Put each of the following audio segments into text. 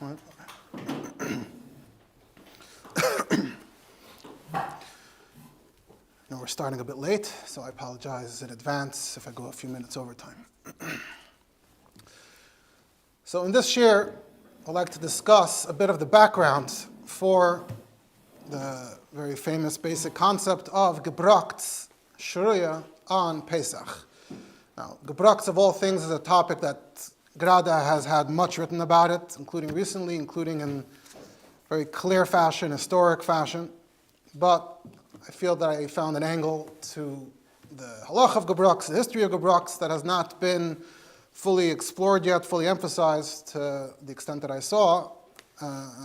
Right. We're starting a bit late, so I apologize in advance if I go a few minutes over time. So in this shiur, I'd like to discuss a bit of the background for the very famous basic concept of gebrokts, Shraga, on Pesach. Now, gebrokts of all things is a topic that Grada has had much written about it, including recently, including in very clear fashion, historic fashion. But I feel that I found an angle to the halacha of gebrokts, the history of gebrokts, that has not been fully explored yet, fully emphasized to the extent that I saw,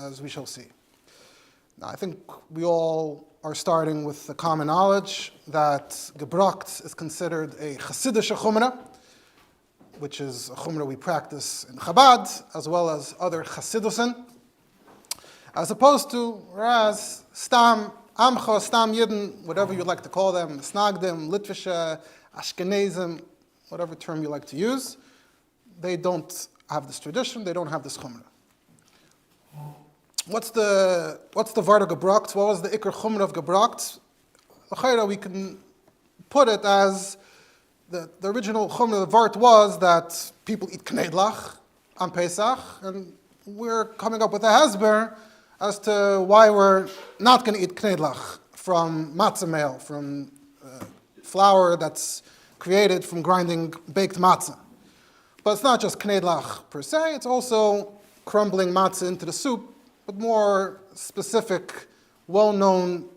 as we shall see. Now, I think we all are starting with the common knowledge that gebrokts is considered a Hasidic chumrah, which is a chumrah we practice in Chabad, as well as other Chasidusin, as opposed to, whereas Stam, Amcha, Stam Yidden, whatever you like to call them, Snagdim, Litvische, Ashkenazim, whatever term you like to use, they don't have this tradition, they don't have this chumrah. What's the Vart of gebrokts? What was the Iker chumrah of gebrokts? We can put it as the original chumrah of the Vart was that people eat knedlach on Pesach, and we're coming up with a hesber as to why we're not going to eat knedlach from matzah meal, from flour that's created from grinding baked matzah. But it's not just knedlach per se, it's also crumbling matzah into the soup, but more specific, well-known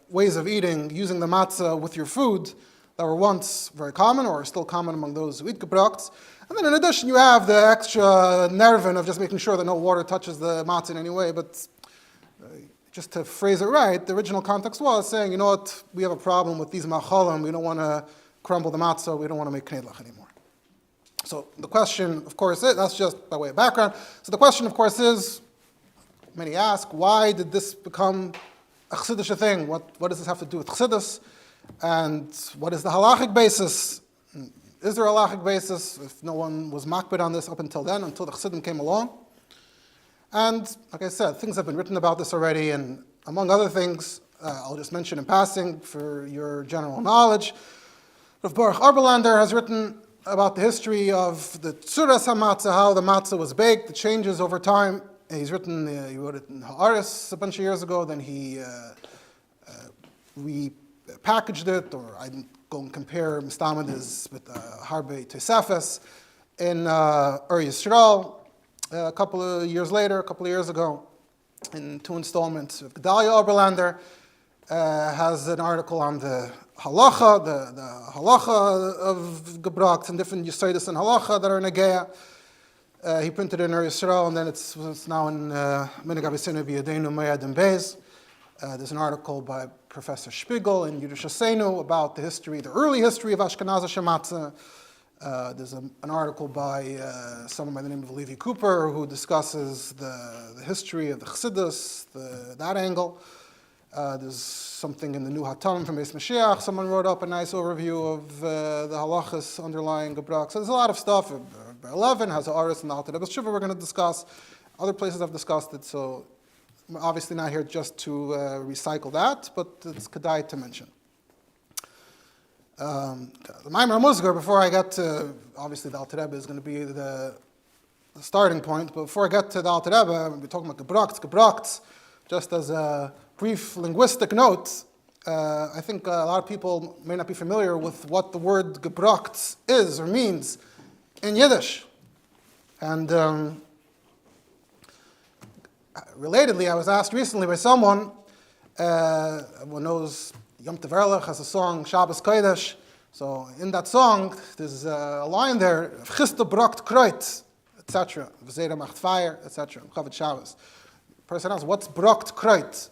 ways of eating, using the matzah with your food that were once very common or are still common among those who eat gebrokts. And then in addition, you have the extra nervin of just making sure that no water touches the matzah in any way. But just to phrase it right, the original context was saying, you know what, we have a problem with these machalim, we don't want to crumble the matzah, we don't want to make knedlach anymore. So the question, of course, that's just by way of background. So the question, of course, is, many ask, why did this become a Chassidish thing? What does this have to do with Chassidus? And what is the halachic basis? Is there a halachic basis if no one was makbid on this up until then, until the Chassidim came along? And like I said, things have been written about this already, and among other things, I'll just mention in passing for your general knowledge, Rav Baruch Arberlander has written about the history of the tzuras hamatzah, how the matzah was baked, the changes over time. He's written, he wrote it in Haaretz a bunch of years ago, then he repackaged it, or I didn't go and compare Mistamidis with Harbe Tosefes in Yisrael a couple of years ago, in 2 installments. Gedalia Oberlander has an article on the halacha, the halacha of gebrokts and different yesodis and halacha that are negeya. He printed it in Yisrael, and then it's now in Minig Abisinu B'Yadeinu Mayad and Beis. There's an article by Professor Spiegel in Yiddishasenu about the early history of Ashkenazi Shematzah. There's an article by someone by the name of Levi Cooper who discusses the history of the Chassidus, that angle. There's something in the New Hatam from Beis Mashiach. Someone wrote up a nice overview of the halachas underlying gebrokts. So there's a lot of stuff. 11 has the Aris and the Alter Rebbe Shiva we're going to discuss. Other places I've discussed it, so I'm obviously not here just to recycle that, but it's kedai to mention. The Maimer Musgar, before I get to, obviously the Alter Rebbe is going to be the starting point, but before I get to the Alter Rebbe, we're talking about gebrokts, just as a brief linguistic note, I think a lot of people may not be familiar with what the word gebrokts is or means in Yiddish. And relatedly, I was asked recently by someone who knows Yom Tov Erlich has a song, Shabbos Kodesh. So in that song, there's a line there, Chista brokt kreut, etc. V'zera macht fire, etc. Chavet Shabbos. The person asks, what's brokt kreut?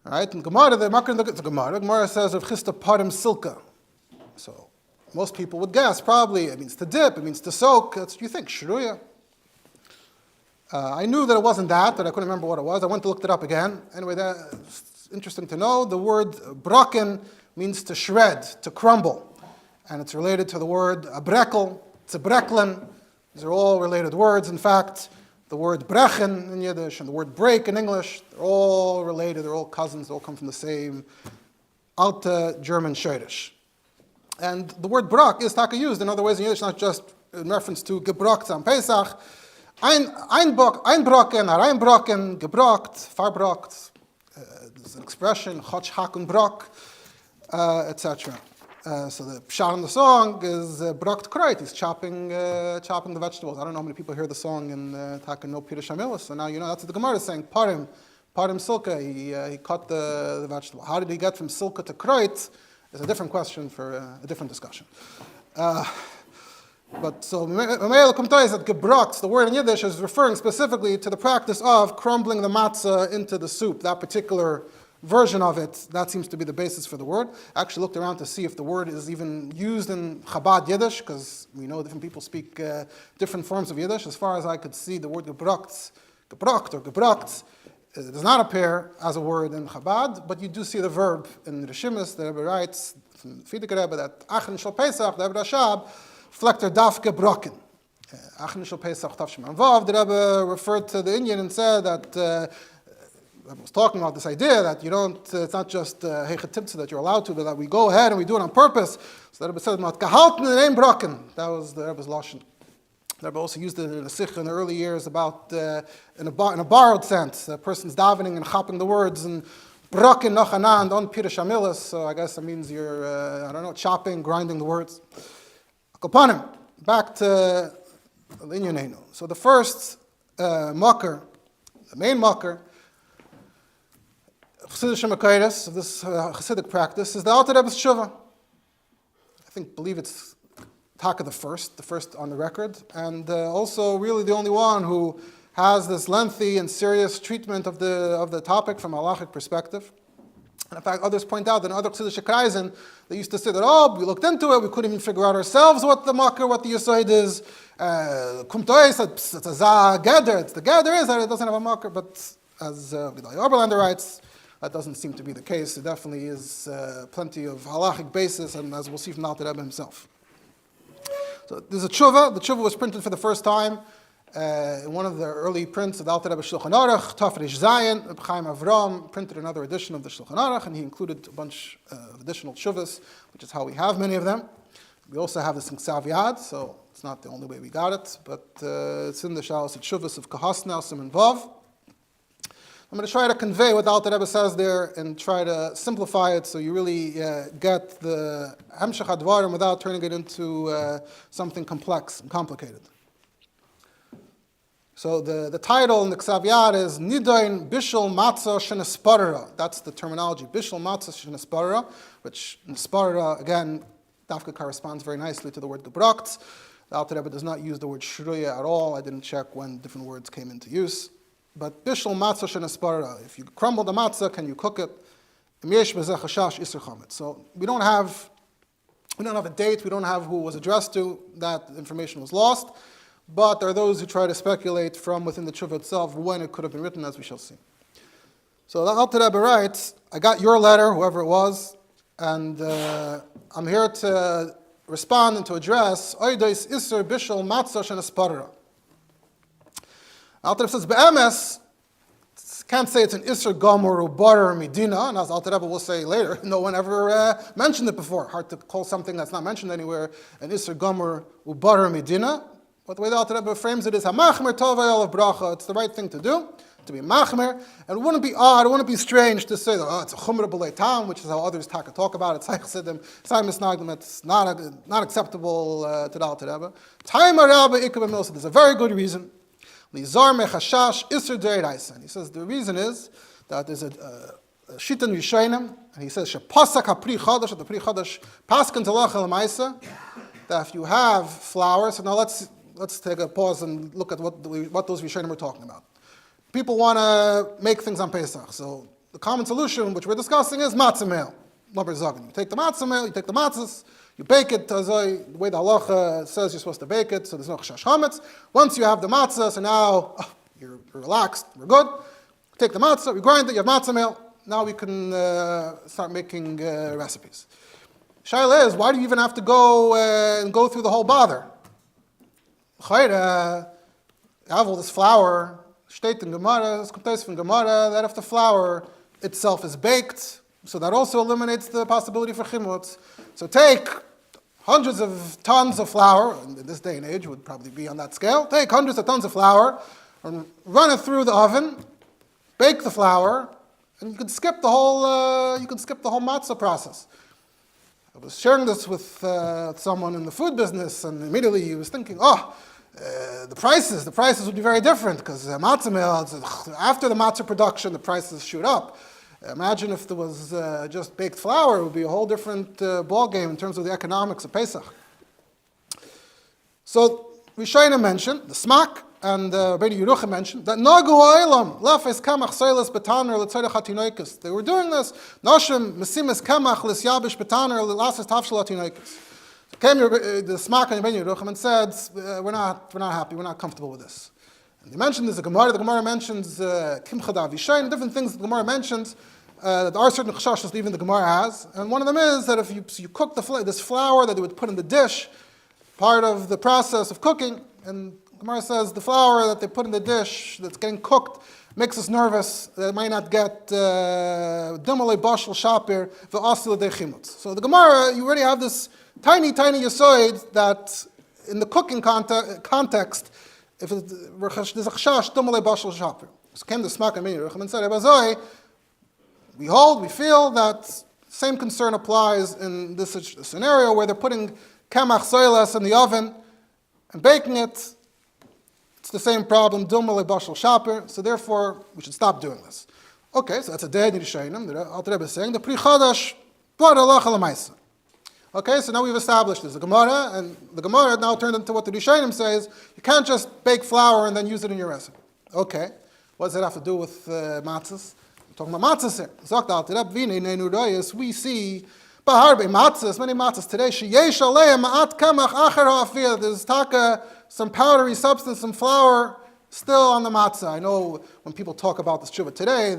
All right, in Gemara, the Gemara says, Chista parim silka. So most people would guess, probably, it means to dip, it means to soak. That's what you think, shruya. I knew that it wasn't that, but I couldn't remember what it was. I went to look it up again. Anyway, that's interesting to know. The word broken means to shred, to crumble. And it's related to the word abrekel, tzebreklin. These are all related words. In fact, the word brechen in Yiddish and the word break in English, they're all related, they're all cousins, they all come from the same Alte German Schwedish. And the word brok is taka used in other ways in Yiddish, not just in reference to gebrokts on Pesach. Einbrocken, hereinbrocken, gebrokt, verbrokt. There's an expression, chotch hakun brok, etc. So the pshat in the song is brokt kreut. He's chopping the vegetables. I don't know how many people hear the song in Taka no Pira Shamilis. So now you know that's what the Gemara is saying. Parim silka. He cut the vegetable. How did he get from silka to kreut? Is a different question for a different discussion. But so Me'el Kumtai said gebrokts. The word in Yiddish is referring specifically to the practice of crumbling the matzah into the soup. That particular version of it, that seems to be the basis for the word. I actually looked around to see if the word is even used in Chabad Yiddish, because we know different people speak different forms of Yiddish. As far as I could see, the word gebrokts, gebrokt or gebrokts, does not appear as a word in Chabad, but you do see the verb in the Rishimis. The Rebbe writes from Frierdiker Rebbe that Achin Shal Pesach, the Rebbe Rashab, flekter daf gebroken. Achin Shal Pesach tafshim anvav. The Rebbe referred to the Indian and said that I was talking about this idea that you don't, it's not just hechetiptza that you're allowed to, but that we go ahead and we do it on purpose. So the Rebbe said, "Mat gehalten in ein broken." That was the Rebbe's lashon. The Rebbe also used it in a sikh in the early years about in a borrowed sense. A person's davening and chapping the words and broken nachana on Pira Shamilis. So I guess that means you're chopping, grinding the words. Akopanim, back to Linyanenu. So the first mocker, the main mocker, Chassidish Shemakaris of this Chassidic practice is the Alter Rebbe's Tshuva. Believe it's Taka the first on the record, and also really the only one who has this lengthy and serious treatment of the topic from a halachic perspective. And in fact, others point out that in other Chassidish Kreisen, they used to say that, we looked into it, we couldn't even figure out ourselves what the makar, what the yisoid is. Kumtois, it's a za gather, it's the gather is that it doesn't have a makar, but as Vidal Oberlander writes, that doesn't seem to be the case. There definitely is plenty of halachic basis, and as we'll see from Alter Rebbe himself. So there's a tshuva. The tshuva was printed for the first time in one of the early prints of the Alter Rebbe Shulchan Aruch, Tafresh Zayin. Reb Chaim Avram printed another edition of the Shulchan Aruch, and he included a bunch of additional tshuvas, which is how we have many of them. We also have this in Ksav Yad, so it's not the only way we got it, but it's in the Shalos Tshuvas of Kahasna, Siman Vav. I'm going to try to convey what the Alter Rebbe says there and try to simplify it so you really get the Hemshech HaDvarim without turning it into something complex and complicated. So the title in the Ksav Yad is Nidoin Bishul Matzah Shenesparara. That's the terminology, Bishul Matzah Shenesparara, which Nesparara, again, Dafka corresponds very nicely to the word gebrokts. The Alter Rebbe does not use the word shruya at all. I didn't check when different words came into use. But bishul matzah shenesparara. If you crumble the matzah, can you cook it? So we don't have a date. We don't have who it was addressed to. That information was lost. But there are those who try to speculate from within the tshuva itself when it could have been written, as we shall see. So the Alter Rebbe writes, "I got your letter, whoever it was, and I'm here to respond and to address oidos iser bishul matzah shenesparara." Alter Rebbe says, "Be'emes, can't say it's an Isser Gomor or Bar or Medina," and as Alter Rebbe will say later, no one ever mentioned it before. Hard to call something that's not mentioned anywhere an Isser Gomor or Bar or Medina. But the way the Alter Rebbe frames it is, HaMachmer Tovay of Bracha. It's the right thing to do, to be Machmer. And it wouldn't be odd, it wouldn't be strange to say, it's a Chumra B'lei Tam, which is how others talk about it. It's not acceptable to the Alter Rebbe. Time Rabbi Ikka B'Milsa. There's a very good reason. Lizar mechashash iser deiraisa. He says the reason is that there's a shitan Yishayim, and he says shepasak hapri chadash, the pri chadash paskin talach elamaisa. That if you have flour, so now let's take a pause and look at what those Yishayim are talking about. People want to make things on Pesach, so the common solution, which we're discussing, is matzah meal. You take the matzah meal, you take the matzahs. You bake it the way the halacha says you're supposed to bake it, so there's no chashash chametz. Once you have the matzah, so now you're relaxed, we're good. Take the matzah, we grind it, you have matzah meal. Now we can start making recipes. Shaila is, why do you even have to go and go through the whole bother? you have all this flour, steht in Gemara, es kommt aus from Gemara, that if the flour itself is baked, so that also eliminates the possibility for chimutz. So take hundreds of tons of flour, in this day and age would probably be on that scale, take hundreds of tons of flour, and run it through the oven, bake the flour, and you can skip the whole matzah process. I was sharing this with someone in the food business, and immediately he was thinking, the prices would be very different, because matzah mills, after the matzah production, the prices shoot up. Imagine if there was just baked flour, it would be a whole different ball game in terms of the economics of Pesach. So, Rishonim mentioned, the Smak, and Rabbi Yerucham mentioned that Nagu ha'olam lafes kamach soilas betaner l'tzorech hatinoikos. They were doing this. Noshim mesimis kamach l'syabish betaner l'lasas tafshel hatinoikos. Came the Smak and Rabbi Yerucham and said, "We're not happy. We're not comfortable with this." And they mentioned this. The Gemara mentions kimcha d'avishayim, different things that the Gemara mentions. There are certain chashashos that even the Gemara has, and one of them is that if you cook this flour that they would put in the dish, part of the process of cooking, and Gemara says the flour that they put in the dish that's getting cooked makes us nervous that it might not get dumalei bashal shapir v'asil dechimutz. So the Gemara, you already have this tiny yasoid that in the cooking context, if there's a chashash dumalei bashal shapir. So came the Smak and Yerucham and said, Ebazoi, we feel that same concern applies in this scenario where they're putting kamach soilas in the oven and baking it. It's the same problem, dumalei bashal shapir, so therefore we should stop doing this. Okay, so that's a dead Rishonim. The Alter Rebbe is saying the pri chadash brought halacha l'maisa. Okay, so now we've established this. The Gemara now turned into what the Rishonim says. You can't just bake flour and then use it in your recipe. Okay, what does that have to do with matzahs? We're talking about matzahs here. Sagt Alter Rebbe, we see many matzahs today. Sheyesh aleim ma'at kamach acher ha'afir. There's some powdery substance, some flour still on the matzah. I know when people talk about this tshuva today,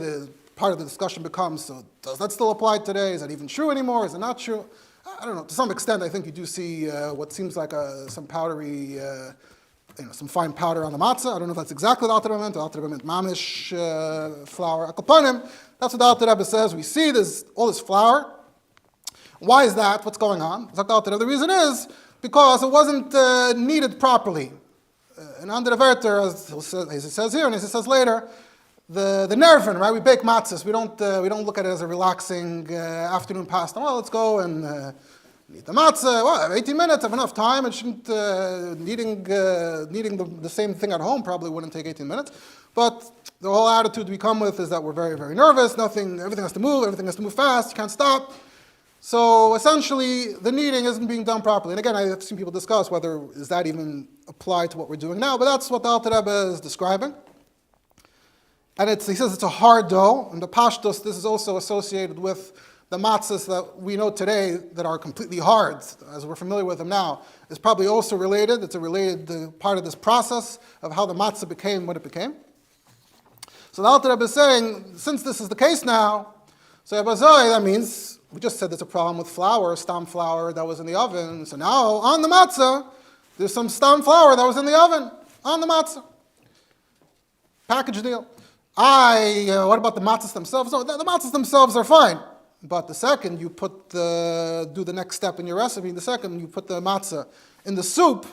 part of the discussion becomes, so does that still apply today? Is that even true anymore? Is it not true? I don't know. To some extent, I think you do see what seems like some powdery, some fine powder on the matzah. I don't know if that's exactly what the Alter Rebbe meant. The Alter Rebbe meant mamish flour. Akoponim, that's what the Alter Rebbe says. We see all this flour. Why is that? What's going on? The reason is because it wasn't kneaded properly. And under the Verter, as it says here and as it says later, the nervin, right? We bake matzahs. We don't look at it as a relaxing afternoon pastime. Well, let's go and knead the matzah. Well, 18 minutes, have enough time. It shouldn't kneading the same thing at home probably wouldn't take 18 minutes. But the whole attitude we come with is that we're very, very nervous. Everything has to move fast. You can't stop. So essentially, the kneading isn't being done properly. And again, I've seen people discuss whether is that even applied to what we're doing now, but that's what the Alter Rebbe is describing. And he says it's a hard dough, and the pashtos, this is also associated with the matzahs that we know today that are completely hard, as we're familiar with them now, is probably also related. It's a related part of this process of how the matzah became what it became. So the Alter Rebbe is saying, since this is the case now, so Ebazoi, that means, we just said there's a problem with flour, stam flour that was in the oven. So now, on the matzah, there's some stam flour that was in the oven, on the matzah. Package deal. What about the matzahs themselves? No, the matzahs themselves are fine. But the second you do the next step in your recipe, the second you put the matzah in the soup,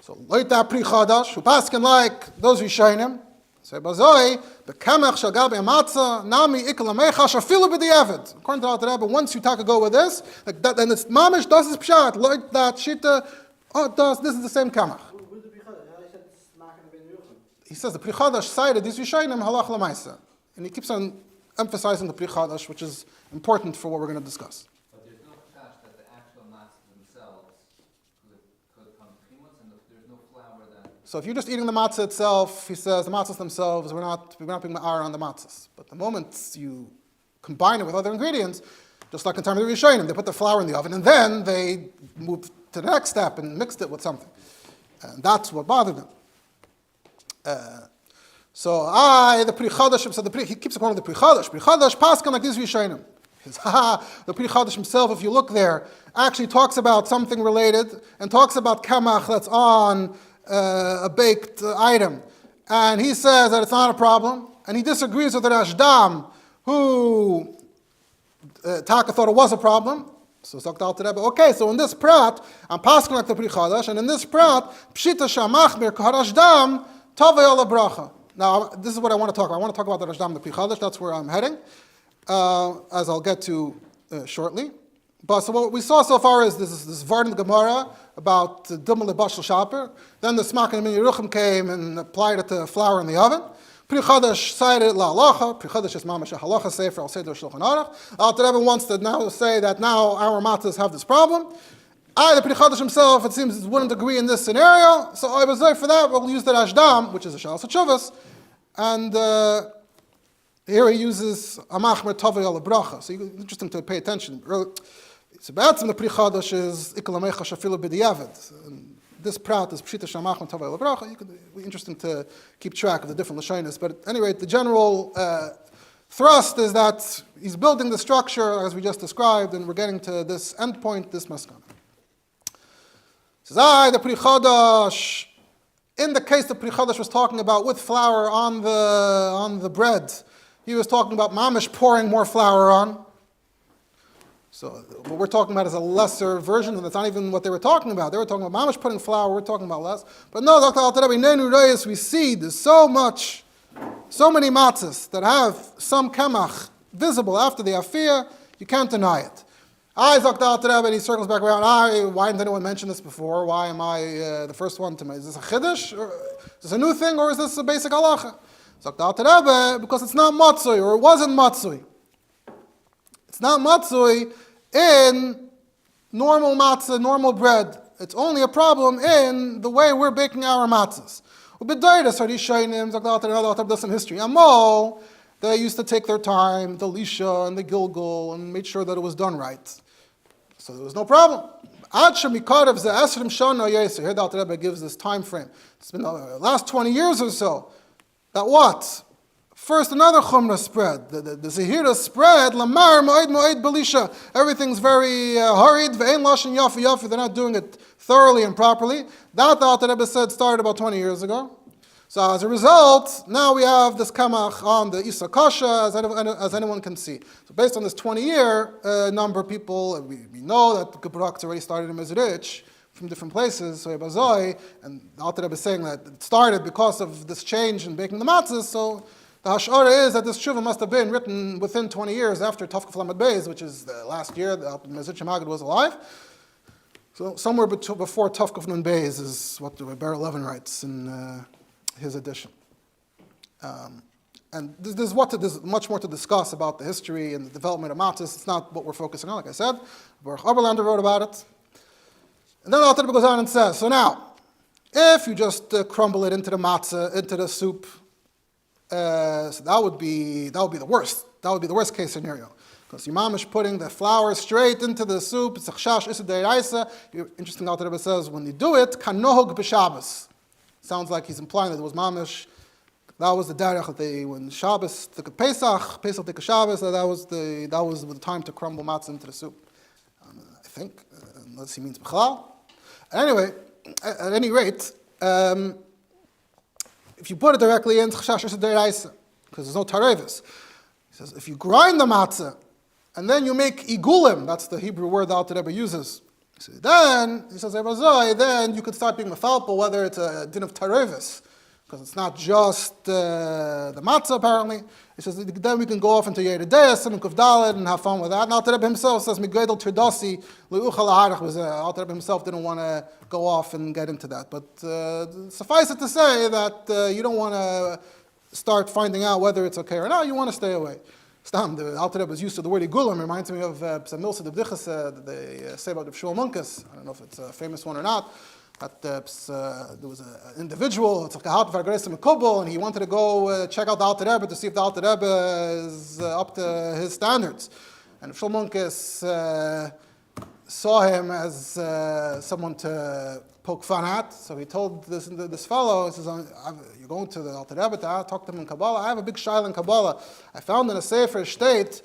so loita pri chadash, who paskin like those Rishonim, say bazoi, bekemach shel gabe matzah, nami ikal amecha shafilu b'di'evet. According to the Rebbe, once you go with this, like that, then it's mamish, das is pshat, like that shita, this is the same kemach. He says the Pri Chadash cited these Rishonim halach l'maisa, and he keeps on emphasizing the Pri Chadash, which is important for what we're going to discuss. But there's no chash that the actual matzahs themselves could come to chimutz, and there's no flour that. So if you're just eating the matzah itself, he says the matzahs themselves, we're not being ma'ar on the matzahs. But the moment you combine it with other ingredients, just like in time of the Rishonim, they put the flour in the oven, and then they moved to the next step and mixed it with something, and that's what bothered them. The Pri Chadash, he keeps calling the Pri Chadash. Pri Chadash paskan like these Rishonim. The Pri Chadash himself, if you look there, actually talks about something related and talks about kamach that's on a baked item. and he says that it's not a problem, and he disagrees with the Rashdam, who Taka thought it was a problem. So sagt Alter Rebbe, okay, so in this prat, I'm passing like the Pri Chadash, and in this prat, Pshita Shamachmir Karashdam Tavei Ala Bracha. Now, this is what I want to talk about. I want to talk about the Rashdam, the Pri Chadash. That's where I'm heading, as I'll get to shortly. But so what we saw so far is this Vardan Gemara about Dumel Bashal Shaper. Then the Smak and Yeruchim came and applied it to flour in the oven. Pri Chadash cited La Halacha. Pri Chadash is Mamash Halacha Sefer Al Seder Shulchan Aruch. Alter Rebbe wants to now say that now our matzahs have this problem. The Pri Chadash himself, it seems, wouldn't agree in this scenario. So I was there for that. We'll use the Rashdam, which is a Shalas HaTshuvas, and here he uses Amachmer Tovei Ala Bracha. So interesting to pay attention. It's about the Pri Chadash is Ikalamecha Shafilu B'diavad. This prat is Pshita Shamachmer Tovei Ala Bracha. It be interesting to keep track of the different Lashonis. But at any rate, the general thrust is that he's building the structure as we just described, and we're getting to this endpoint, this maskana. Says, the Pri Chadash, in the case the Pri Chadash was talking about with flour on the bread, he was talking about mamish pouring more flour on. So what we're talking about is a lesser version, and that's not even what they were talking about. They were talking about mamish putting flour, we're talking about less. But no, Dr. Alter Rebbe, Nenu Reyes, we see there's so many matzahs that have some kemach visible after the afiyah, you can't deny it. Dr. Alter Rebbe, and he circles back around, why didn't anyone mention this before? Why am I the first one to mention? Is this a chiddush? Or is this a new thing, or is this a basic halacha? Dr. Alter Rebbe, because it's not matzui, or it wasn't matzui. It's not matzui in normal matzah, normal bread. It's only a problem in the way we're baking our matzahs. There's some history. Amol, they used to take their time, the lisha and the gilgul, and made sure that it was done right. So there was no problem. Here the Alter Rebbe gives this time frame. It's been the last 20 years or so. That what? First, another chumrah spread. The zehira spread. Lamar moed moed belisha. Everything's very hurried. Ve'en lashon yafi yafi. They're not doing it thoroughly and properly. That the Alter Rebbe said started about 20 years ago. So as a result, now we have this kamach on the Isa Kasha, as anyone can see. So based on this 20-year number, people, we know that the gebrokts already started in Mezrich from different places, so Ebazoi, and the Alter Rebbe is saying that it started because of this change in baking the matzahs, so the hashara is that this tshuva must have been written within 20 years after Tafkuf Lamed Beis, which is the last year that Mezrich Magid was alive. So somewhere before Tafkuf Nun Beis is what the Rebbe 11 writes in his edition. And there's much more to discuss about the history and the development of matzahs. It's not what we're focusing on, like I said. Baruch Oberlander wrote about it. And then the Alter Rebbe goes on and says, so now, if you just crumble it into the matzah, into the soup, so that would be the worst. That would be the worst case scenario. Because Imam is putting the flour straight into the soup. It's a chashash issa deiraisa. Interesting, Alter Rebbe says, when you do it, kanohog b'Shabbos. Sounds like he's implying that it was mamish. That was the derech that when Shabbos took a Pesach took a Shabbos, that was the time to crumble matzah into the soup. I think, unless he means b'chalal. Anyway, at any rate, if you put it directly in, because there's no tarevis. He says, if you grind the matzah, and then you make igulim, that's the Hebrew word that Alter Rebbe uses. So then, he says, then you could start being mefalpel, whether it's a din of tarevis, because it's not just the matzah, apparently. He says, then we can go off into Yeridei, Simon Kuf Daled, and have fun with that. And Alter Rebbe himself says, Migedel Tridasi, Le'uchal Aharach, Alter Rebbe himself didn't want to go off and get into that. But suffice it to say that you don't want to start finding out whether it's okay or not, you want to stay away. Stam, the Alter Rebbe was used to the word Igulim, reminds me of Psamilsa de Bdichas, that they say about the Shul Munkus. I don't know if it's a famous one or not. That there was an individual, it's like a Hat Vargaresim Kubel, and he wanted to go check out the Alter Rebbe to see if the Alter Rebbe is up to his standards. And Shul Munkus saw him as someone to poke fun at, so he told this fellow, he says, you're going to the Alter Rebbe to talk to him in Kabbalah? I have a big shaila in Kabbalah. I found in a Sefer state,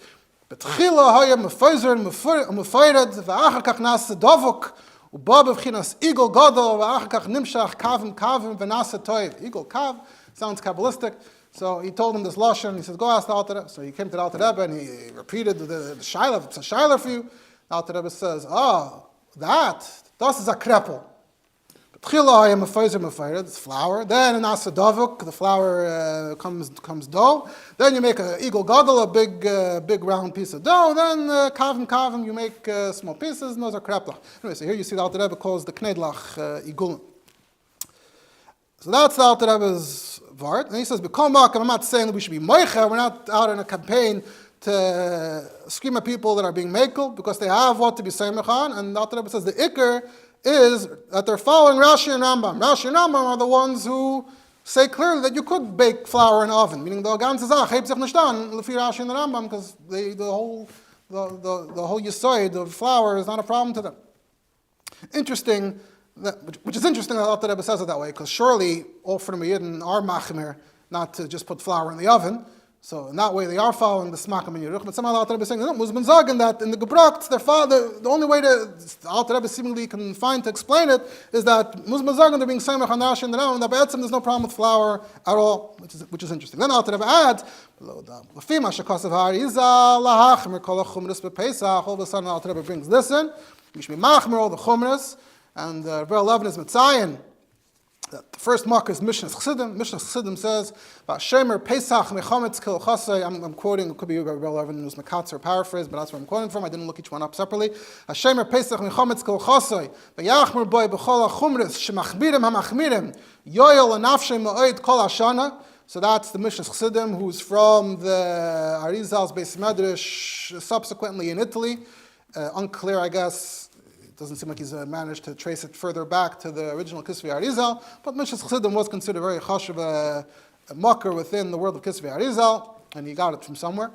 Betchila haya mefayzer and mefayred, v'achar kach nas dovuk, u'ba b'vchinas igol gadol, v'achar kach nimshach kavim kavim v'nasa toiv. Igol kav, Sounds Kabbalistic. So he told him this lashon. He says, "Go ask the Alter Rebbe." So he came to the Alter Rebbe and he repeated the shaila. It's a shaila for you. The Alter Rebbe says, "Oh, das is a krepel. It's flour. Then in asadavuk, the flour comes dough. Then you make an eagle gadol, a big round piece of dough. Then kavim, you make small pieces, and those are kreplach. Anyway, so here you see the Alter Rebbe calls the knedlach igulim. So that's the Alter Rebbe's vart. And he says, I'm not saying that we should be moicha. We're not out in a campaign to scream at people that are being mekel because they have what to be seimach on. And the Alter Rebbe says the ikr is that they're following Rashi and Rambam. Rashi and Rambam are the ones who say clearly that you could bake flour in an oven, meaning the ganze Zach, heb sich nicht an, lefi Rashi and the Rambam, because the whole yisoid of flour is not a problem to them. Interesting, which is interesting that Alter Rebbe says it that way, because surely all for the Yidden are machmir not to just put flour in the oven. So in that way, they are following the smakim and yeruch. But somehow the Alter Rebbe is saying, no, Muslim Zagan, that in the gebrokts, the only way the Alter Rebbe seemingly can find to explain it is that Muslim Zagan, they're being samech on Rashi and the Rambam, that by Etzem there's no problem with flour at all, which is interesting. Then Alter Rebbe adds, all of a sudden Alter Rebbe brings this in, you should be machmer all the chumras, and Rabbi Levin is Mitzayin. The first mark is Mishnah's Chassidim. Mishnah's Chassidim says, "Shemer Pesach mechametz kil chasei." I'm quoting. It could be Rabbi Levin was Makatz or paraphrase, but that's where I'm quoting from. I didn't look each one up separately. "Shemer Pesach mechametz kil chasei v'yachmer boy b'chol hachumris shemachmirim hamachmirim yoyel anafshem ma'oid kol hashana." So that's the Mishnah's Chassidim, who's from the Arizal's Beis Medrash, subsequently in Italy. Unclear, I guess. Doesn't seem like he's managed to trace it further back to the original Kisvei Arizal, but Mishnah's Chassidim was considered very chashuv, a mucker within the world of Kisvei Arizal, and he got it from somewhere.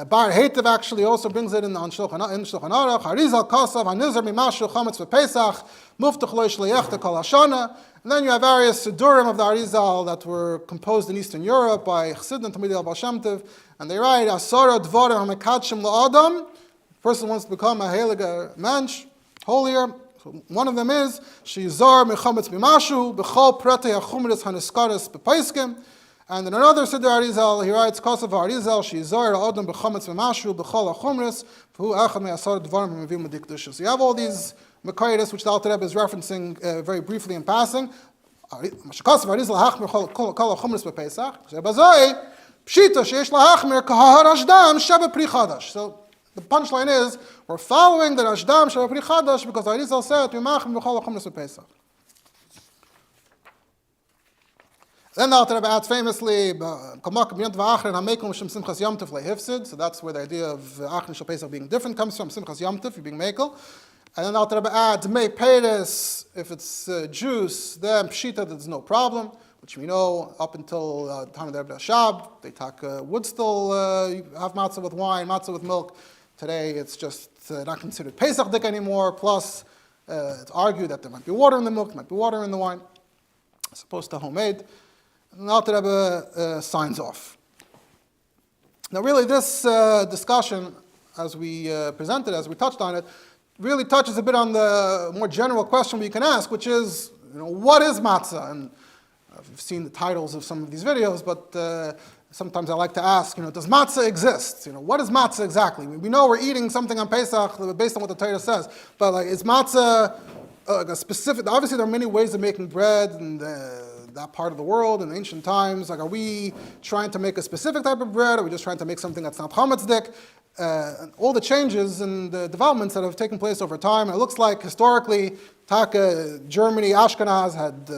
Bar Heitev actually also brings it in Shulchan Aruch. Arizal Kasav Hanizar Mimashu Chametz v'Pesach Muftach Lo Yishliachta Kol Hashana. And then you have various Sidurim of the Arizal that were composed in Eastern Europe by Chassidim Talmidei al Baal Shem Tov, and they write Asara Dvarim HaMekadshim LaAdam. The person wants to become a heilige mensch, holier. So one of them is Shizar Mechametz Mimashu B'chol Prete HaChumris HaNiskaris B'Paiskim. And in another Siddur Arizal, he writes Kosav Arizal Shizar Adam B'Chametz Mimashu B'chol HaChumris V'hu Echad Me'asar Dvarim Mevim Medikdusha. So you have all these Mekayidus which the Alter Rebbe is referencing very briefly in passing. Kosav Arizal Hachmer Kol HaChumris B'Pesach. Shebazoi Pshita Sheish LaHachmer Kahar Ashdam Shebe Pri Chadash. So the punchline is, we're following the Rashdam Sheba Pri Chadash because Arizal said, Yimachim B'chol HaChumras B'Pesach. Then the Alter Rebbe adds famously, so that's where the idea of Achron Shel Pesach being different comes from, Simchas Yom Tov, being Mekel. And then the Alter Rebbe adds, Mei Peres, if it's juice, then Pshita, there's no problem, which we know up until the time of the Rebbe Shab, they would still have matzah with wine, matzah with milk. Today it's just not considered Pesach dik anymore, plus it's argued that there might be water in the milk, there might be water in the wine, as opposed to homemade. And the Alter Rebbe signs off. Now really this discussion, as we presented, as we touched on it, really touches a bit on the more general question we can ask, which is, what is matzah? And I've seen the titles of some of these videos, but sometimes I like to ask, does matzah exist? What is matzah exactly? We know we're eating something on Pesach based on what the Torah says, but is matzah a specific? Obviously, there are many ways of making bread in that part of the world in ancient times. Are we trying to make a specific type of bread? Or are we just trying to make something that's not chametz-dik? All the changes and the developments that have taken place over time. And it looks like historically, Germany, Ashkenaz had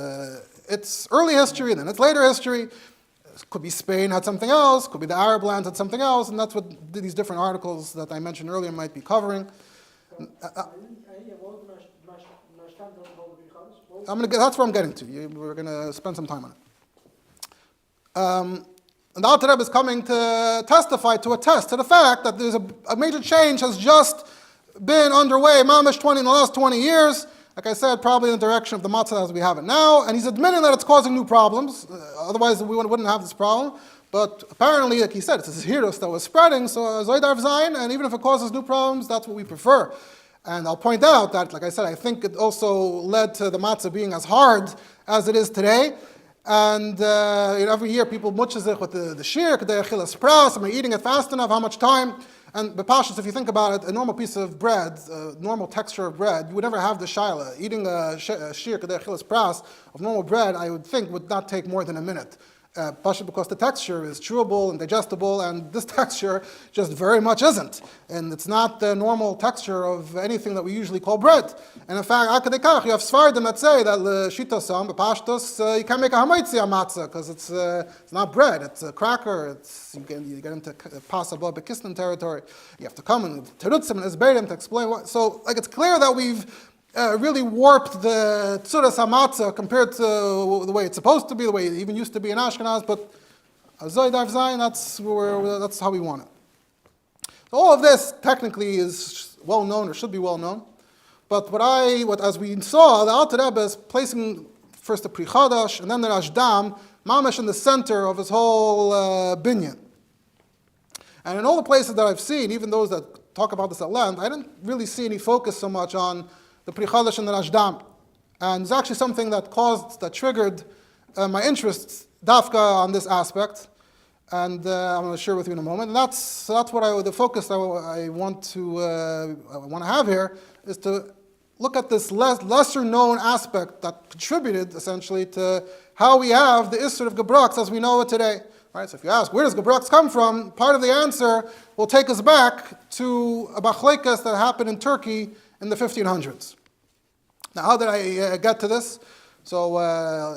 its early history, and then its later history. Could be Spain had something else, could be the Arab lands had something else, and that's what these different articles that I mentioned earlier might be covering. That's where I'm getting to. We're going to spend some time on it. And the Alter Rebbe is coming to testify, to attest to the fact that there's a major change has just been underway, mamish in the last 20 years. Like I said, probably in the direction of the matzah as we have it now, and he's admitting that it's causing new problems. Otherwise, we wouldn't have this problem. But apparently, like he said, it's this hirus that was spreading, so Zoidarv Zayin, and even if it causes new problems, that's what we prefer. And I'll point out that, like I said, I think it also led to the matzah being as hard as it is today. And every year people mutchazich with the Shiur, kedei achilas pras, am I eating it fast enough, how much time? And b'pashas, if you think about it, a normal piece of bread, a normal texture of bread, you would never have the shaila. Eating a Shiur, kedei achilas pras, of normal bread, I would think would not take more than a minute. Because the texture is chewable and digestible, and this texture just very much isn't. And it's not the normal texture of anything that we usually call bread. And in fact, you have Sfardim that say that l'shitasam, b'pashtos, you can't make a hamaitzi matzah because it's not bread, it's a cracker. You get into pasabah bekistan territory. You have to come and terutzim and esbeirim to explain what. So, it's clear that we've really warped the tzuras hamatzah compared to the way it's supposed to be, the way it even used to be in Ashkenaz, but Azay Darv Zayin, that's how we want it. So all of this technically is well known, or should be well known, but as we saw, the Alter Rebbe is placing first the Pri Chadash and then the Rashdam, mamash in the center of his whole binyan. And in all the places that I've seen, even those that talk about this at length, I didn't really see any focus so much on the Pri Chadash and the Rashdam. And it's actually something that triggered my interest, dafka, on this aspect. And I'm going to share with you in a moment. And that's what the focus I want to have here, is to look at this lesser known aspect that contributed essentially to how we have the Isser of gebrokts as we know it today. Right? So if you ask, where does gebrokts come from? Part of the answer will take us back to a bachlekas that happened in Turkey in the 1500s. Now, how did I get to this? So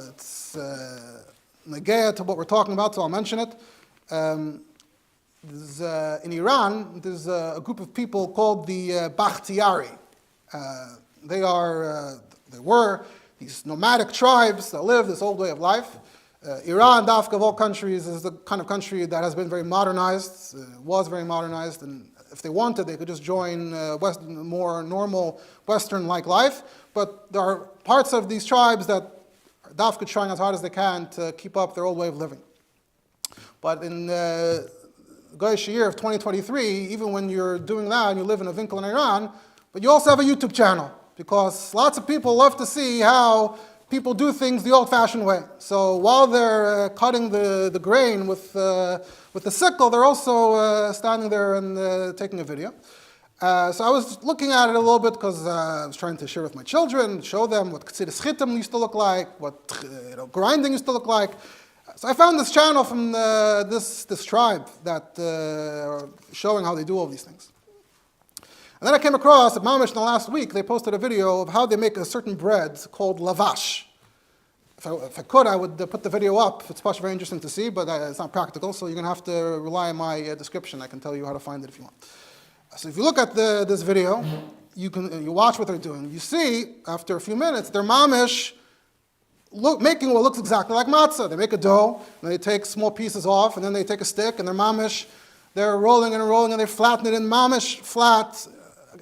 it's negaya to what we're talking about, so I'll mention it. In Iran, there's a group of people called the Bakhtiari. They were these nomadic tribes that live this old way of life. Iran, Dafka, of all countries, is the kind of country that has been very modernized, was very modernized, and if they wanted, they could just join more normal Western-like life. But there are parts of these tribes that are Dafka trying as hard as they can to keep up their old way of living. But in Shiur of 2023, even when you're doing that and you live in a vinkel in Iran, but you also have a YouTube channel, because lots of people love to see how people do things the old-fashioned way. So while they're cutting the grain with the sickle, they're also standing there and taking a video. So I was looking at it a little bit because I was trying to share with my children, show them what ktziris chitim used to look like, what grinding used to look like. So I found this channel from this tribe that showing how they do all these things. And then I came across, at Mamish in the last week, they posted a video of how they make a certain bread called lavash. If I could, I would put the video up. It's very interesting to see, but it's not practical, so you're going to have to rely on my description. I can tell you how to find it if you want. So if you look at this video, you watch what they're doing. You see, after a few minutes, they're mamish making what looks exactly like matzah. They make a dough, and they take small pieces off, and then they take a stick, and they're mamish. They're rolling and rolling, and they flatten it in mamish, flat,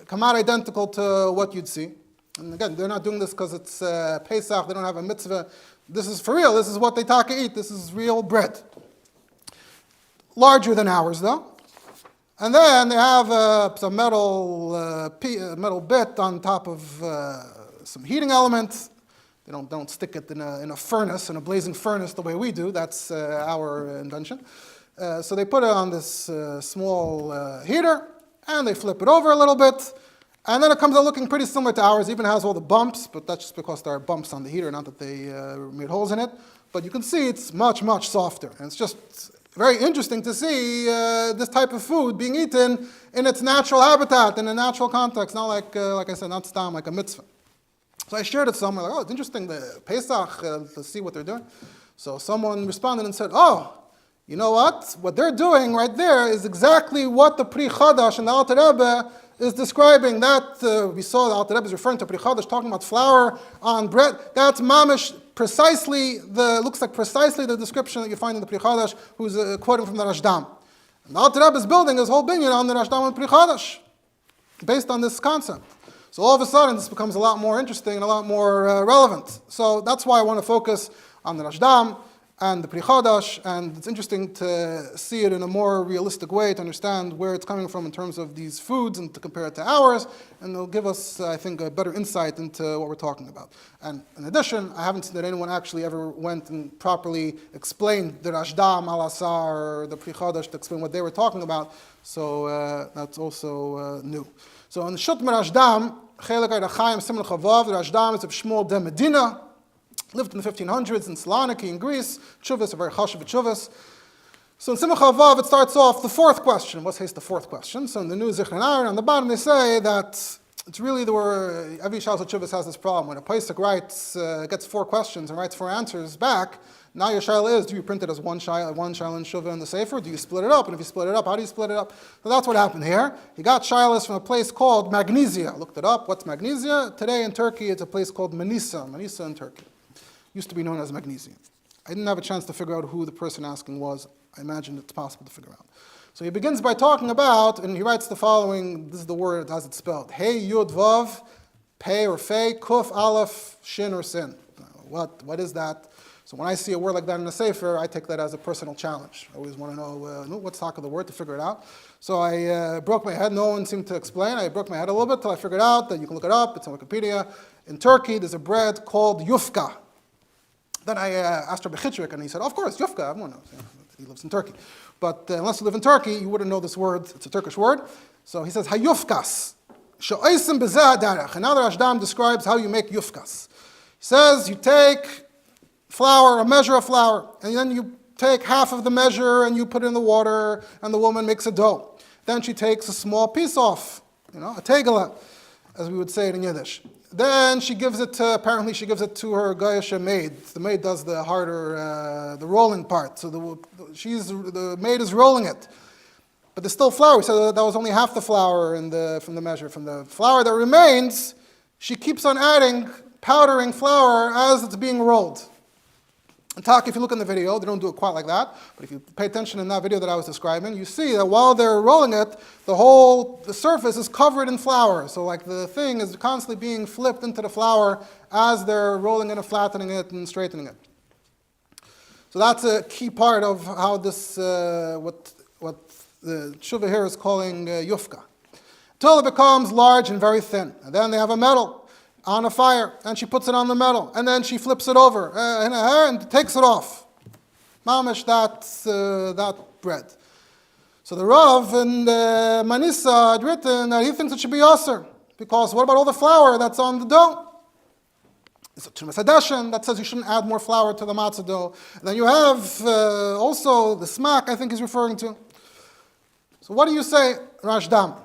come out identical to what you'd see. And again, they're not doing this because it's Pesach, they don't have a mitzvah. This is for real, this is what they taka eat, this is real bread. Larger than ours, though. And then they have some metal bit on top of some heating elements. They don't stick it in a furnace, in a blazing furnace the way we do. That's our invention. So they put it on this small heater, and they flip it over a little bit, and then it comes out looking pretty similar to ours. It even has all the bumps, but that's just because there are bumps on the heater, not that they made holes in it. But you can see it's much, much softer. And it's just very interesting to see this type of food being eaten in its natural habitat, in a natural context, not like I said, not stam, like a mitzvah. So I shared it somewhere, like, oh, it's interesting, the Pesach, to see what they're doing. So someone responded and said, oh, you know what? What they're doing right there is exactly what the Pri Chadash and the Alter Rebbe is describing. That we saw the Alter Rebbe is referring to Pri Chadash, talking about flour on bread. That's mamish, looks like precisely the description that you find in the Pri Chadash, who's quoting from the Rashdam. And the Alter Rebbe is building his whole binyan on the Rashdam and Pri Chadash, based on this concept. So all of a sudden, this becomes a lot more interesting and a lot more relevant. So that's why I want to focus on the Rashdam. and the Pri Chadash, and it's interesting to see it in a more realistic way, to understand where it's coming from in terms of these foods and to compare it to ours, and it'll give us, I think, a better insight into what we're talking about. And in addition, I haven't seen that anyone actually ever went and properly explained the Rashdam al Asar or the Pri Chadash to explain what they were talking about, so that's also new. So in the Shut Rashdam, Chelik Chaim Simon Chavav, the Rashdam is of Shmuel de Medina, lived in the 1500s in Saloniki in Greece. Tshuvas, a very chashuv tshuvas. So in Simcha Vav, it starts off the fourth question. What's the fourth question? So in the new Zichron Aaron, on the bottom they say that it's really every Shal Tshuvas has this problem. When a Pesach writes, gets 4 questions and writes 4 answers back, now your Shaila is, do you print it as one Shaila in Shuvah in the Sefer? Do you split it up? And if you split it up, how do you split it up? So that's what happened here. He got Shailas from a place called Magnesia. Looked it up. What's Magnesia? Today in Turkey, it's a place called Manisa in Turkey. Used to be known as Magnesia. I didn't have a chance to figure out who the person asking was. I imagine it's possible to figure out. So he begins by talking about, and he writes the following, this is the word as it's spelled. Hey, Yud, Vav, Pei or Fei, Kuf, Aleph, Shin or Sin. What is that? So when I see a word like that in a Sefer, I take that as a personal challenge. I always want to know what's the talk of the word to figure it out. So I broke my head. No one seemed to explain. I broke my head a little bit till I figured out that you can look it up. It's on Wikipedia. In Turkey, there's a bread called yufka. Then I asked Rabbi Chitrik, and he said, of course, yufka, everyone knows. He lives in Turkey. But unless you live in Turkey, you wouldn't know this word. It's a Turkish word. So he says, hayufkas. She'oisim b'zeh darach. And now the Rashdam describes how you make yufkas. He says, you take flour, a measure of flour, and then you take half of the measure and you put it in the water, and the woman makes a dough. Then she takes a small piece off, a tegela, as we would say it in Yiddish. Then she gives it to her Goyesha maid. The maid does the harder, the rolling part. So the maid is rolling it. But there's still flour. So that was only half the flour from the measure. From the flour that remains, she keeps on adding, powdering flour as it's being rolled. And if you look in the video, they don't do it quite like that. But if you pay attention in that video that I was describing, you see that while they're rolling it, the surface is covered in flour. So like the thing is constantly being flipped into the flour as they're rolling it and flattening it and straightening it. So that's a key part of how this, what the tshuva here is calling yufka. Until it becomes large and very thin. And then they have a metal on a fire, and she puts it on the metal, and then she flips it over and takes it off. Mamish, that bread. So the Rav in Manisa had written that he thinks it should be aser, because what about all the flour that's on the dough? It's a Tumas Hadeshin that says you shouldn't add more flour to the matzah dough. And then you have also the smack, I think he's referring to. So what do you say, Rashdam?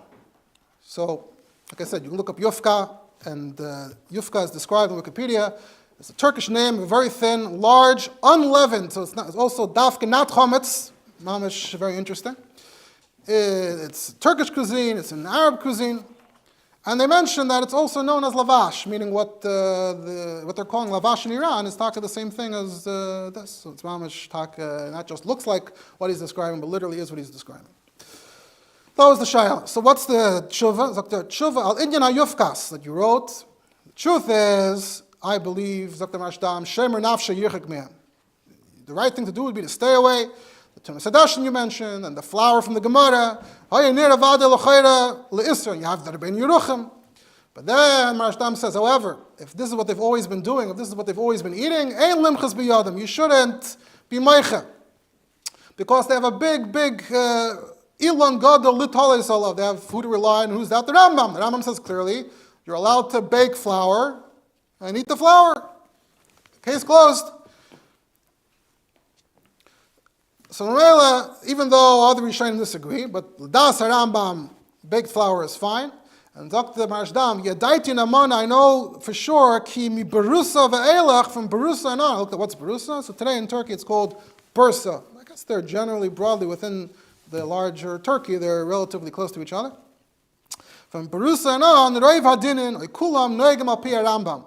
So, like I said, you can look up Yufka, and Yufka is described in Wikipedia. It's a Turkish name, very thin, large, unleavened. So it's also dafke, not chometz. Mamish, very interesting. It's Turkish cuisine, it's an Arab cuisine. And they mention that it's also known as lavash, meaning what they're calling lavash in Iran is taka the same thing as this. So it's mamish taka, not just looks like what he's describing, but literally is what he's describing. That was the shayla. So what's the tshuva? Zakta tshuva al inyan hayufkas that you wrote. The truth is, I believe, Zakta Rashdam, shemer nafshe yichik me'em. The right thing to do would be to stay away. The Tumas Hadeshin you mentioned, and the flour from the Gemara. You have that ben Yeruchim. But then Rashdam says, however, if this is what they've always been doing, if this is what they've always been eating, ein limchas biyadim. You shouldn't be meicha, because they have a big Ilan Gadol Litale Salav. They have food to rely on. Who's that? The Rambam. The Rambam says clearly, you're allowed to bake flour and eat the flour. Case closed. So Mamela, even though other Rishonim disagree, but Das Rambam, baked flour is fine. And Dr. Rashdam, Yadaiti Namana, I know for sure, Ki mi Berusa ve'elach, from Berusa and on. Look at what's Berusa. So today in Turkey it's called Bursa. I guess they're generally broadly within the larger Turkey, they're relatively close to each other. From Berusa and on, Reiv Hadinin, Kulam Noegem al Pi Rambam.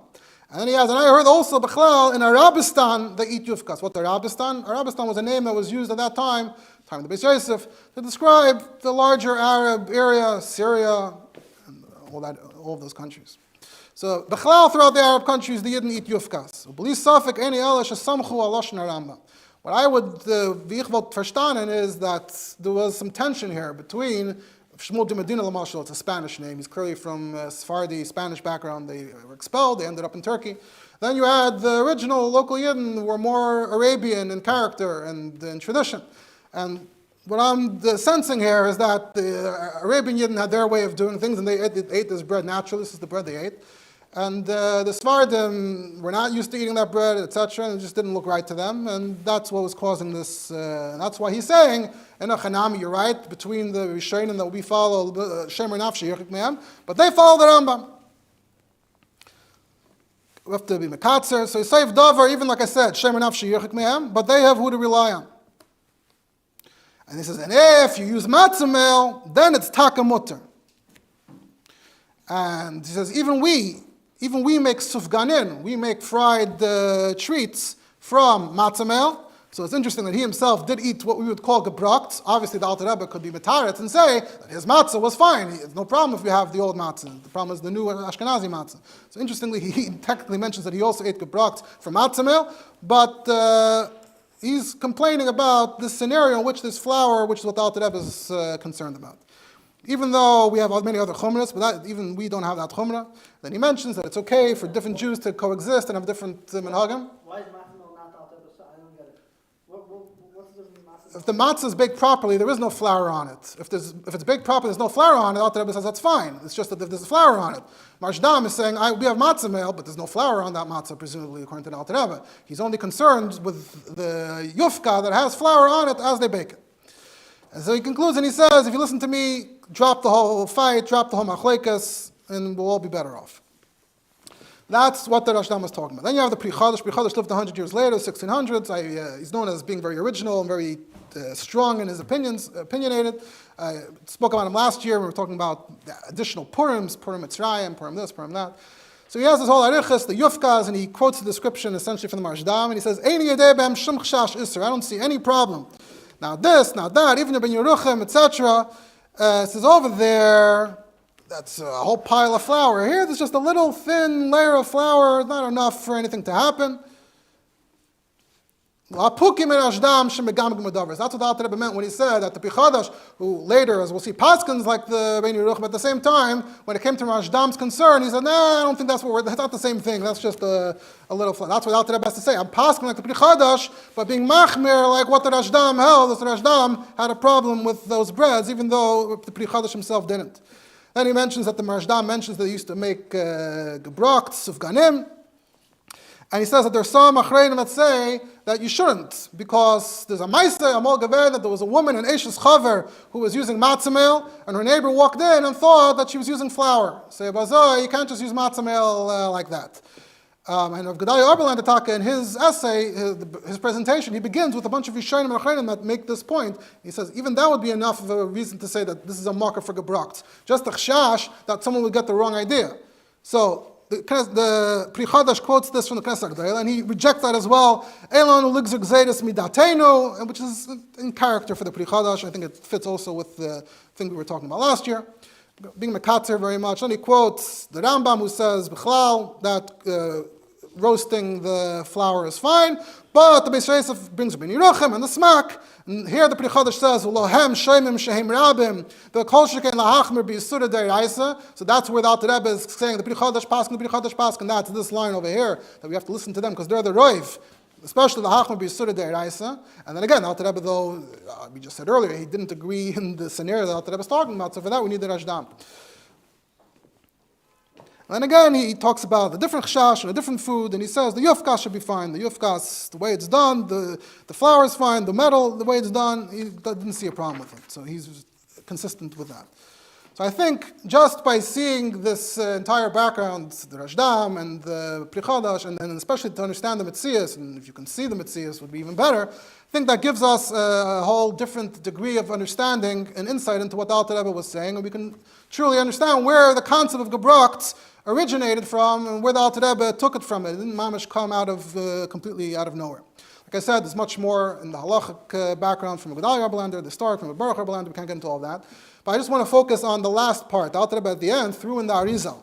And then he has, and I heard also Bechlal in Arabistan they eat yufkas. What Arabistan? Arabistan was a name that was used at that time of the Beis Yosef, to describe the larger Arab area, Syria, and all of those countries. So Bechlal throughout the Arab countries they didn't eat yufkas. What I would, wie ich wollte verstanden is that there was some tension here between Shmuel de Medina Lamashal, it's a Spanish name, he's clearly from Sephardi, Spanish background, they were expelled, they ended up in Turkey. Then you had the original local Yidden who were more Arabian in character and in tradition. And what I'm sensing here is that the Arabian Yidden had their way of doing things, and they ate this bread naturally. This is the bread they ate. And the Sephardim were not used to eating that bread, etc., and it just didn't look right to them. And that's what was causing this. And that's why he's saying, in a Chanami, you're right, between the Rishonim that we follow, Shemer Nafshi, Yerchik Me'am, but they follow the Rambam. We have to be Mekatzer. So Yisayv Dover, even like I said, Shemer Nafshi, Yerchik Me'am, but they have who to rely on. And he says, and if you use matzah meal, then it's taka mutter. And he says, even we make sufganin, we make fried treats from matzah meal. So it's interesting that he himself did eat what we would call gebrokts. Obviously, the Alter Rebbe could be metaretz and say that his matzah was fine. It's no problem if you have the old matzah. The problem is the new Ashkenazi matzah. So interestingly, he technically mentions that he also ate gebrokts from matzah meal, but he's complaining about this scenario in which this flour, which is what the Alter Rebbe is concerned about. Even though we have many other chumras, but even we don't have that chumrah, then he mentions that it's okay for different Jews to coexist and have different minhagim. Why is matzah not Alter Rebbe? I don't get it. What's the matzah? If the matzah is baked properly, there is no flour on it. If it's baked properly, there's no flour on it, Alter Rebbe says that's fine. It's just that if there's flour on it. Marshdam is saying, we have matzah meal, but there's no flour on that matzah, presumably, according to the Alter Rebbe. He's only concerned with the yufka that has flour on it as they bake it. And so he concludes and he says, if you listen to me, drop the whole fight, drop the whole machlekas, and we'll all be better off. That's what the Rashdam was talking about. Then you have the Pri Chadash. Pri Chadash lived 100 years later, 1600s. He's known as being very original and very strong in his opinionated. I spoke about him last year. We were talking about additional Purims, Purim Mitzrayim, Purim this, Purim that. So he has this whole arichas, the yufkas, and he quotes the description essentially from the Marshdam, and he says, Eini yedei be'em shum chashash isser. I don't see any problem. Now this, now that, even Ben Yeruchim, etc. Says over there, that's a whole pile of flour. Here, there's just a little thin layer of flour, not enough for anything to happen. That's what the Alter Rebbe meant when he said that the Pri Chadash, who later, as we'll see, paskins like the Ben Yeruchim, at the same time, when it came to Rashdam's concern, he said, I don't think that's not the same thing. That's just a little flour. That's what the Alter Rebbe has to say. I'm paskin like the Pri Chadash, but being machmir like what the Rashdam held, the Rashdam had a problem with those breads, even though the Pri Chadash himself didn't. Then he mentions that the Marshdam mentions that they used to make gebrokts, sufganim. And he says that there's some achreinim that say that you shouldn't, because there's a ma'aseh, a mol gaver, that there was a woman, an Eishes Chaver, who was using matzah meal, and her neighbor walked in and thought that she was using flour. Say, so you can't just use matzah meal like that. And Rav Gedalia Oberland Ataka, in his essay, his presentation, he begins with a bunch of Rishonim and Achreinim that make this point. He says, even that would be enough of a reason to say that this is a marker for gebrokts. Just a chashash that someone would get the wrong idea. So, the Pri Chadash quotes this from the Knesset Agdayla, and he rejects that as well. Elon uligzuk zeidus midatenu, which is in character for the Pri Chadash. I think it fits also with the thing we were talking about last year. Being mekatzer very much. And he quotes the Rambam, who says b'chlal that roasting the flour is fine, but the Beis Yosef brings Ben Yeruchim and the smack. And here the Pri Chadash says, "Lohem sheimim shehem rabim the kol sheken lahachmer b'yisura deiraisa." So that's where the Alter Rebbe is saying the Pri Chadash paskin. That's this line over here that we have to listen to them because they're the roiv, especially the hachmer b'yisura deiraisa. And then again, the Alter Rebbe, though we just said earlier, he didn't agree in the scenario that the Alter Rebbe is talking about. So for that, we need the Rashdam. And again, he talks about the different chashash and a different food, and he says the yufkas should be fine. The yufkas, the way it's done, the flour is fine, the metal, the way it's done, he didn't see a problem with it. So he's consistent with that. So I think just by seeing this entire background, the Rashdam and the Pri Chadash, and especially to understand the Metzias, and if you can see the Metzias would be even better, I think that gives us a whole different degree of understanding and insight into what the Alter Rebbe was saying, and we can truly understand where the concept of gebrokts originated from and where the Alter Rebbe took it from. It didn't mamish come out of completely out of nowhere. Like I said, there's much more in the halachic background from a Gedalia Oberlander, the Stark, from a Baruch Oberlander. We can't get into all that. But I just want to focus on the last part. The Alter Rebbe at the end threw in the Arizal.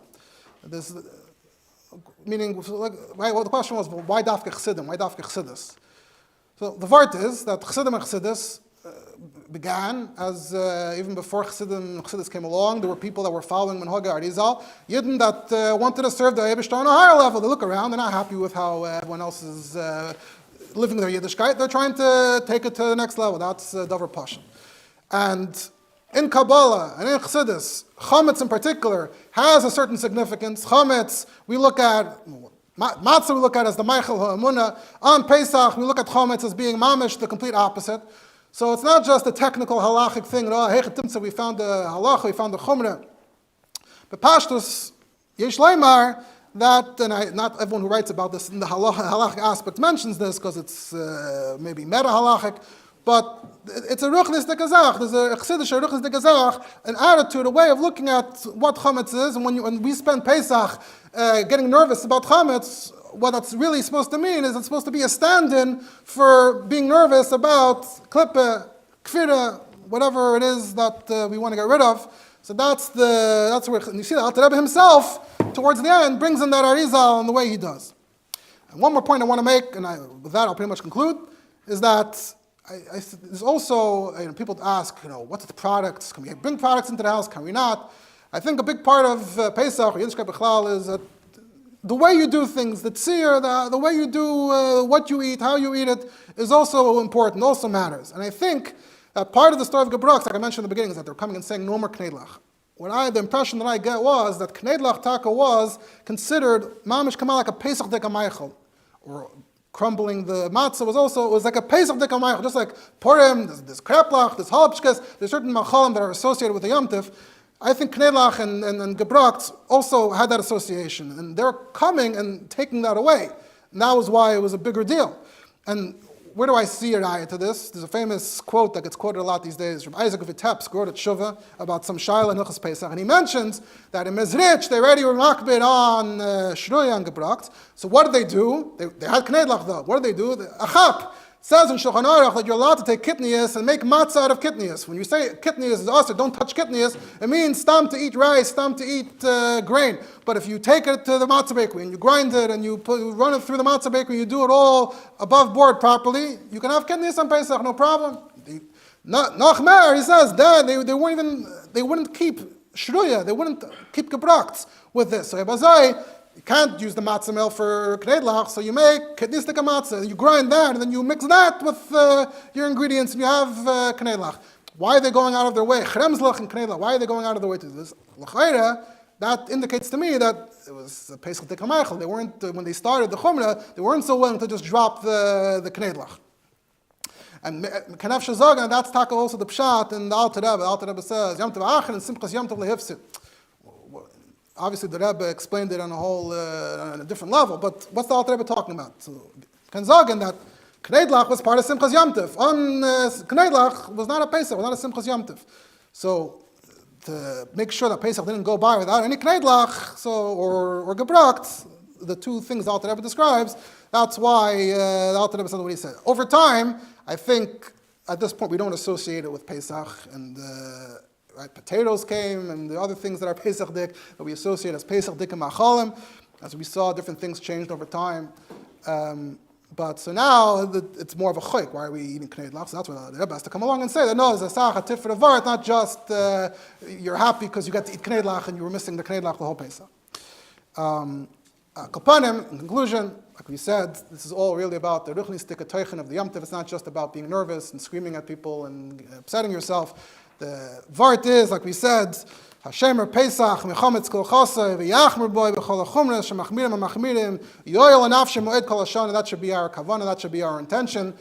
Meaning, the question was, why dafke Chassidim? Why dafke Chassidus? So the vart is that Chassidim and Chassidus began as even before Chassidim and Chassidus came along, there were people that were following Minhag Arizal, Yidden that wanted to serve the Eibishter on a higher level. They look around, they're not happy with how everyone else is living their Yiddishkeit. They're trying to take it to the next level. That's Davar Pasha. And in Kabbalah and in Chassidus, Chametz in particular has a certain significance. Chametz, we look at, Matzah we look at as the Meichel HaEmunah. On Pesach, we look at Chametz as being Mamish, the complete opposite. So it's not just a technical halachic thing, we found the halacha, we found the chumrah. But Pashtus, Yesh Leimar, that, and not everyone who writes about this in the halachic aspect mentions this, because it's maybe meta halachic, but it's a ruchnis de gazach. There's a chsidish ruchnis de gazach, an attitude, a way of looking at what chametz is. And when we spend Pesach getting nervous about chametz, what that's really supposed to mean is it's supposed to be a stand-in for being nervous about klippe, kfira, whatever it is that we want to get rid of. So that's where you see that Alter Rebbe himself, towards the end, brings in that Arizal in the way he does. And one more point I want to make, and with that I'll pretty much conclude, is that there's also, people ask, what's the products? Can we bring products into the house? Can we not? I think a big part of Pesach or Yiddishkeit B'chlal is that the way you do things, the tzir, the way you do what you eat, how you eat it, is also important, also matters. And I think that part of the story of gebrokts, like I mentioned in the beginning, is that they're coming and saying no more kneidlach. The impression that I get was that kneidlach taka was considered mamish kamal like a Pesach deka meichel, or crumbling the matzah was like a Pesach deka meichel, just like Purim, there's kreplach, there's halachic, there's certain machalim that are associated with the Yom Tif. I think kneidlach and gebrokts also had that association, and they're coming and taking that away. And that was why it was a bigger deal. And where do I see a raya to this? There's a famous quote that gets quoted a lot these days. Rabbi Isaac of Vitebsk wrote at Shuvah about some Shaila and Hilchos Pesach, and he mentions that in Mezrich they already were makbid on Shruya and gebrokts. So what did they do? They had kneidlach though. What did they do? Achap says in Shulchan Aruch that you're allowed to take kitnius and make matzah out of kitnius. When you say kitnius is also don't touch kitnius, it means stam to eat rice, stam to eat grain. But if you take it to the matzah bakery and you grind it and you run it through the matzah bakery, you do it all above board properly, you can have kitnius on Pesach, no problem. Nachmer, he says, Dad, they wouldn't keep shruya, they wouldn't keep gebrokts with this. So Ebazai, you can't use the matzah meal for kneidlach, so you make kedistika matzah, you grind that, and then you mix that with your ingredients, and you have kneidlach. Why are they going out of their way? Chremslach and kneidlach, why are they going out of their way to do this? L'chayra, that indicates to me that it was a Pesach Dika Meichel. They weren't, when they started the Chumrah, they weren't so willing to just drop the kneidlach. And Kanaf Shazog, and that's taka also the Pshat in the Alter Rebbe. Alter Rebbe says, Yom Tov Acher and Simchas Yom Tov Lehifsit. Obviously, the Rebbe explained it on a different level, but what's the Alter Rebbe talking about? So, can sagen that Kneidlach was part of Simchas Yom Tov. Kneidlach was not a Pesach, was not a Simchas Yom Tov. So, to make sure that Pesach didn't go by without any Kneidlach, or gebrokts, the two things the Alter Rebbe describes, that's why the Alter Rebbe said what he said. Over time, I think at this point we don't associate it with Pesach, and right, potatoes came, and the other things that are Pesach dik that we associate as Pesach dik and Machalim. As we saw, different things changed over time. But so now it's more of a chayk. Why are we eating kneidlach? So that's why the Rebbe has to come along and say that no, it's a sach, a tif for the var. It's not just you're happy because you got to eat kneidlach and you were missing the kneidlach the whole Pesach. Kapanim, in conclusion, like we said, this is all really about the ruchnis tikatoichen of the Yom Tov. It's not just about being nervous and screaming at people and upsetting yourself. The vart is, like we said, Hashemer Pesach, Mechametz Kol Chasei, V'yachmer Boi, V'chol HaChumras, Shemachmirim HaMachmirim, Yoel Anafshem Moed Kol Hashana. That should be our kavanah, that should be our intention,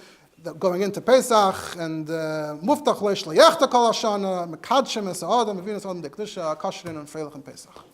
going into Pesach, and Muftach Leish Leyachta Kol Hashana, Mekadshem Es Adam, Mevinus Adam Dekdusha, Kashrin, and Freilach in Pesach.